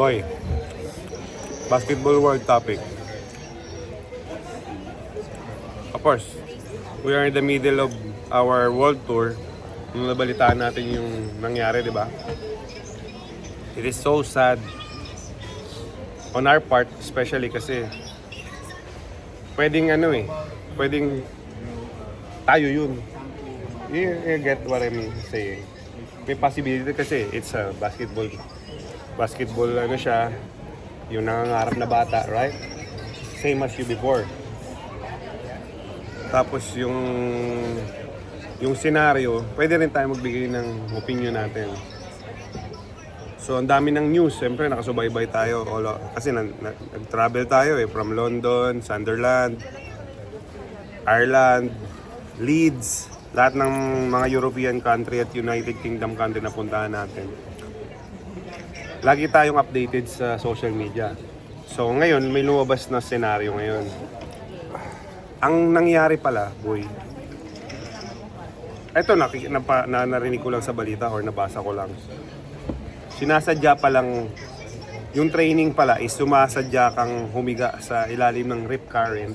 Boy, basketball world topic. Of course, we are in the middle of our world tour. Nung nabalitaan natin yung nangyari, di ba? It is so sad on our part, especially kasi pwedeng pwedeng tayo yun. You get what I'm saying? May possibility kasi it's a basketball siya, yung nangangarap na bata, right? Same as you before. Tapos yung scenario, pwede rin tayo magbigay ng opinion natin. So ang dami ng news, siyempre nakasubaybay tayo kasi nag-travel tayo from London, Sunderland, Ireland, Leeds, lahat ng mga European country at United Kingdom country na puntahan natin. Lagi tayong updated sa social media. So ngayon, may lumabas na senaryo ngayon. Ang nangyari pala, boy, ito narinig ko lang sa balita or nabasa ko lang. Sinasadya pa lang, yung training pala is sumasadya kang humiga sa ilalim ng rip current.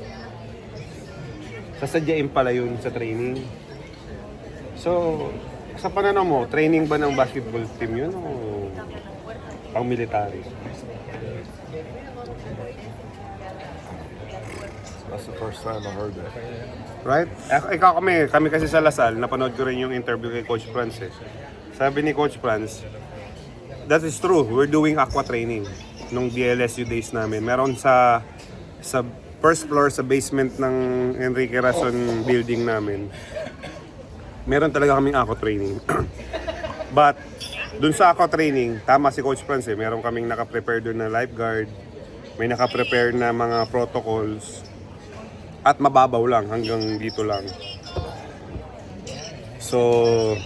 Sasadyain pala yun sa training. So, sa pananaw mo, training ba ng basketball team yun o pang military? That's the first time I heard that. Right? Kami kasi sa Lasal, napanood ko rin yung interview kay Coach Franz eh. Sabi ni Coach Franz, that is true, we're doing aqua training nung DLSU days namin. Meron sa first floor, sa basement ng Enrique Razon building namin. Meron talaga kaming aqua training. But, dun sa aqua training, tama si Coach Franz eh, meron kaming nakaprepare dun na lifeguard, may nakaprepare na mga protocols, at mababaw lang, hanggang dito lang. So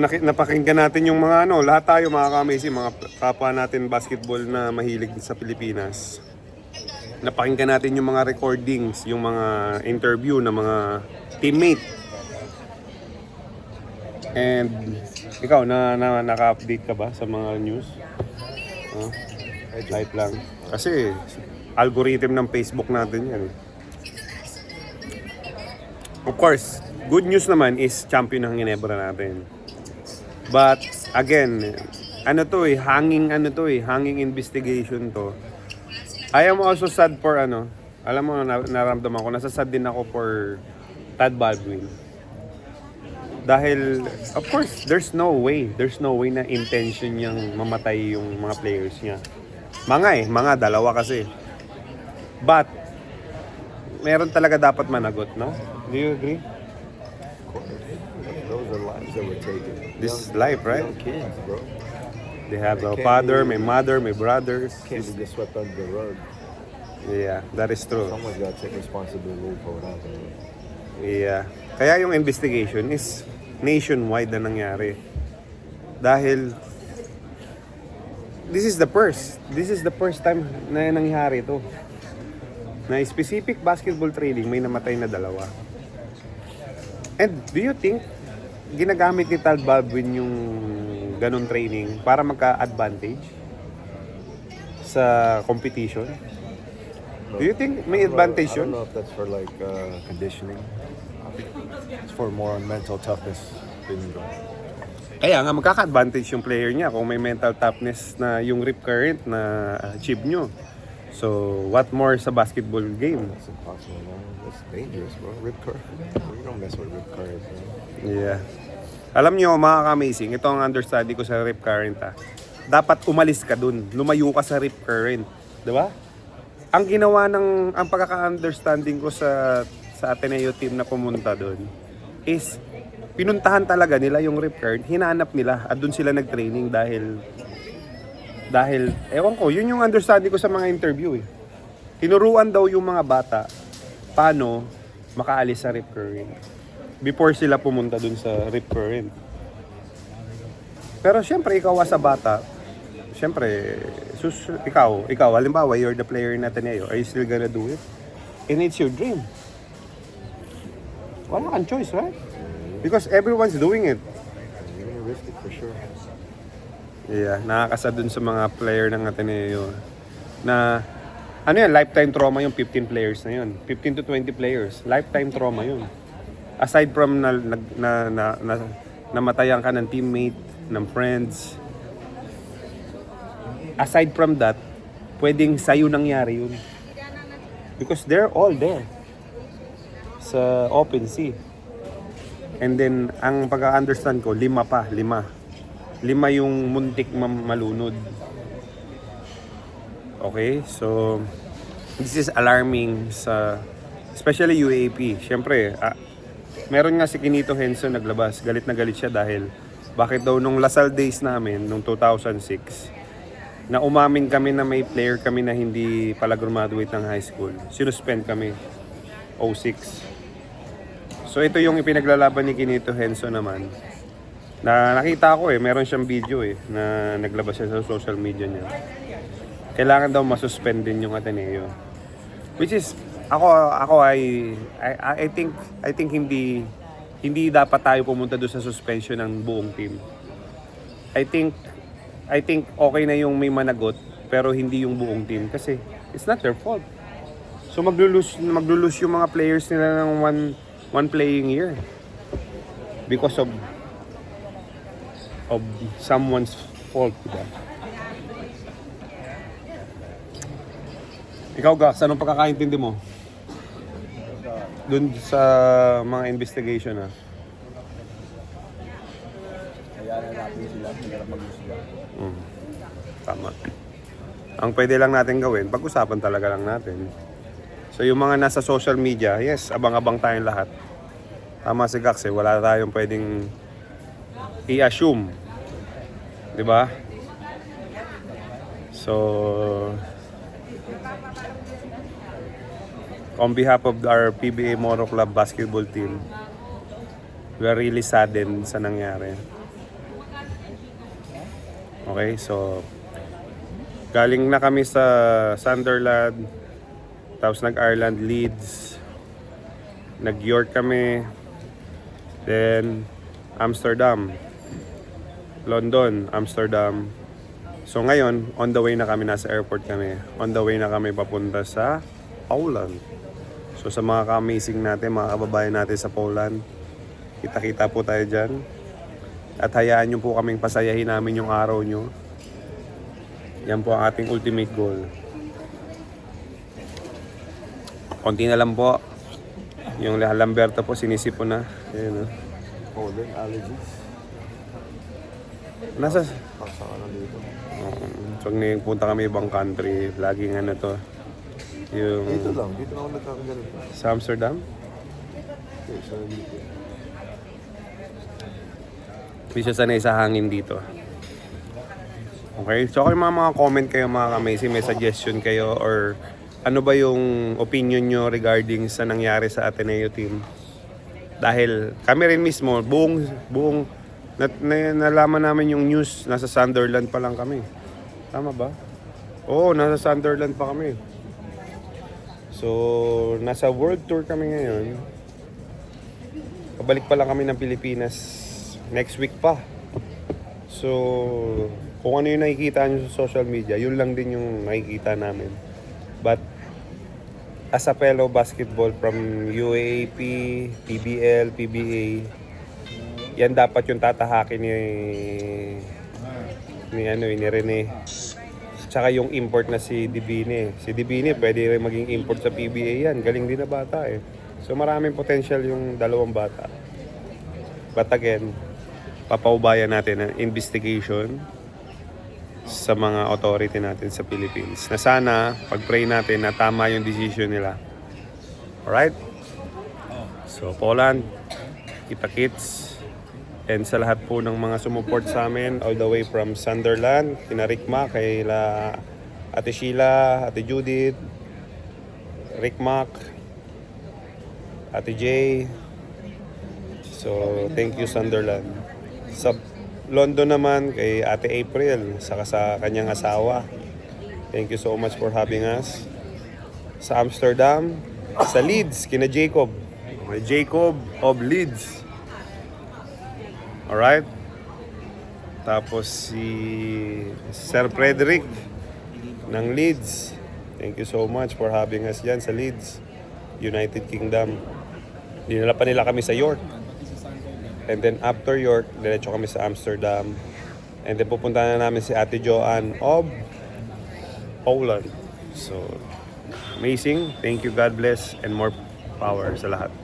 napakinggan natin yung mga lahat tayo mga ka-amazing, mga kapwa natin basketball na mahilig sa Pilipinas. Napakinggan natin yung mga recordings, yung mga interview ng mga teammate. And ikaw, naka-update ka ba sa mga news? Light lang. Kasi algorithm ng Facebook natin yan. Of course, good news naman is champion ng Ginebra natin. But again, hanging investigation to. I am also sad for alam mo, naramdaman ko, nasasad din ako for Tad Baldwin. Dahil, of course, there's no way na intention niyang mamatay yung mga players niya. Mga dalawa kasi. But, meron talaga dapat managot, no? Do you agree? Those are lives that were taken. This is life, right? Young kids, bro. They have a father, may mother, may brothers. Can't be just swept under the rug. Yeah, that is true. Someone's got to take responsibility for what happened. Yeah. Kaya yung investigation is nationwide na nangyari. Dahil this is the first time na nangyari ito. Na specific basketball training, may namatay na dalawa. And do you think ginagamit ni Tad Baldwin yung ganun training para magka-advantage sa competition? Do you think may advantage I yun? don't know if that's for like conditioning. I think it's for more on mental toughness. Kaya nga magkaka-advantage yung player niya kung may mental toughness na yung rip current na achieve nyo. So, what more sa basketball game? That's impossible, man. That's dangerous, bro. Rip current. You don't mess with rip current, man. Yeah. Alam nyo, mga ka-amazing, ito ang understanding ko sa rip current. Dapat umalis ka dun. Lumayo ka sa rip current. Diba? Ang pagkaka-understanding ko sa Ateneo team na pumunta dun is pinuntahan talaga nila yung rip current. Hinanap nila at dun sila nag-training dahil ewan ko, yun yung understanding ko sa mga interview eh. Tinuruan daw yung mga bata paano makaalis sa rip current before sila pumunta dun sa rip current. Pero syempre, ikaw sa bata, syempre, ikaw, halimbawa, you're the player na Ateneo, are you still gonna do it? And it's your dream. Wala kang choice, right? Because everyone's doing it. You're gonna risk it for sure. Yeah, nakakasa dun sa mga player ng Ateneo na ano yan, lifetime trauma yung 15 players na yun. 15 to 20 players. Lifetime trauma yun. Aside from na namatayan ka ng teammate, ng friends. Aside from that, pwedeng sa'yo nangyari yun. Because they're all there. Sa open sea. And then, ang pagka-understand ko, 5 yung muntik malunod. Okay, so this is alarming sa especially UAP. Siyempre, meron nga si Quinito Henson naglabas. Galit na galit siya dahil bakit daw nung Lasal days namin, nung 2006, na umamin kami na may player kami na hindi pala graduate ng high school. Sinuspend kami. 06. So ito yung ipinaglalaban ni Quinito Henson naman. Na nakita ko meron siyang video na naglabas siya sa social media niya. Kailangan daw masuspend din yung Ateneo. Which is ako I think hindi dapat tayo pumunta doon sa suspension ng buong team. I think okay na yung may managot pero hindi yung buong team kasi it's not their fault. So maglulus yung mga players nila ng one playing year because of someone's fault, diba? Ikaw, Gax, anong pagkakaintindi mo? Doon sa mga investigation, Hayaan natin sila, sila mag-usap. Tama. Ang pwede lang natin gawin, pag-usapan talaga lang natin. So yung mga nasa social media, yes, abang-abang tayong lahat. Tama si Gax, wala tayong pwedeng i-assume. 'Di ba? So on behalf of our PBA Moro Club basketball team, we are really saddened sa nangyari. Okay, so galing na kami sa Sunderland, tapos nag-Ireland Leeds, nag-York kami, then Amsterdam, London, Amsterdam. So ngayon, on the way na kami, nasa airport kami. On the way na kami papunta sa Poland. So sa mga ka-amazing natin, mga kababayan natin sa Poland, kita-kita po tayo dyan. At hayaan nyo po kaming pasayahin namin yung araw nyo. Yan po ang ating ultimate goal. Konti na lang po. Yung Lamberto po, sinisipo na. Ayan, Pollen allergies. Nasa... Paksa ka na dito. Pag nagpunta kami ibang country, laging ano to. Yung... Dito lang, dito na ako nagkakagalito. Sa Amsterdam? Okay, so dito. Hindi siya sanay sa hangin dito. Okay? So, mga comment kayo mga ka-amazing, may suggestion kayo or ano ba yung opinion nyo regarding sa nangyari sa Ateneo team? Dahil kami rin mismo, buong nalaman namin yung news, nasa Sunderland pa lang kami. Tama ba? Oo, nasa Sunderland pa kami. So, nasa world tour kami ngayon. Pabalik pa lang kami ng Pilipinas next week pa. So, kung ano yung nakikita nyo sa social media, yun lang din yung nakikita namin. But, as a fellow basketball from UAAP, PBL, PBA, yan dapat yung tatahakin ni Rene. Tsaka yung import na si Divine. Si Divine pwede rin maging import sa PBA yan. Galing din na bata So maraming potential yung dalawang bata. But again, papaubayan natin ang investigation sa mga authority natin sa Philippines. Na sana, pag-pray natin na tama yung decision nila. Alright? So, Poland, kita-kits, and sa lahat po ng mga sumuport sa amin, all the way from Sunderland, kina Rickma, kay Ate Sheila, Ate Judith, Rickmac, Ate Jay. So, thank you Sunderland. Sa London naman, kay Ate April, saka sa kanyang asawa. Thank you so much for having us. Sa Amsterdam, sa Leeds, kina Jacob. Okay, Jacob of Leeds. Alright? Tapos si Sir Frederick ng Leeds. Thank you so much for having us dyan sa Leeds, United Kingdom. Dinala pa nila kami sa York. And then after York, diretso kami sa Amsterdam. And then pupunta na namin si Ate Joanne of Poland. So, amazing. Thank you, God bless, and more power sa lahat.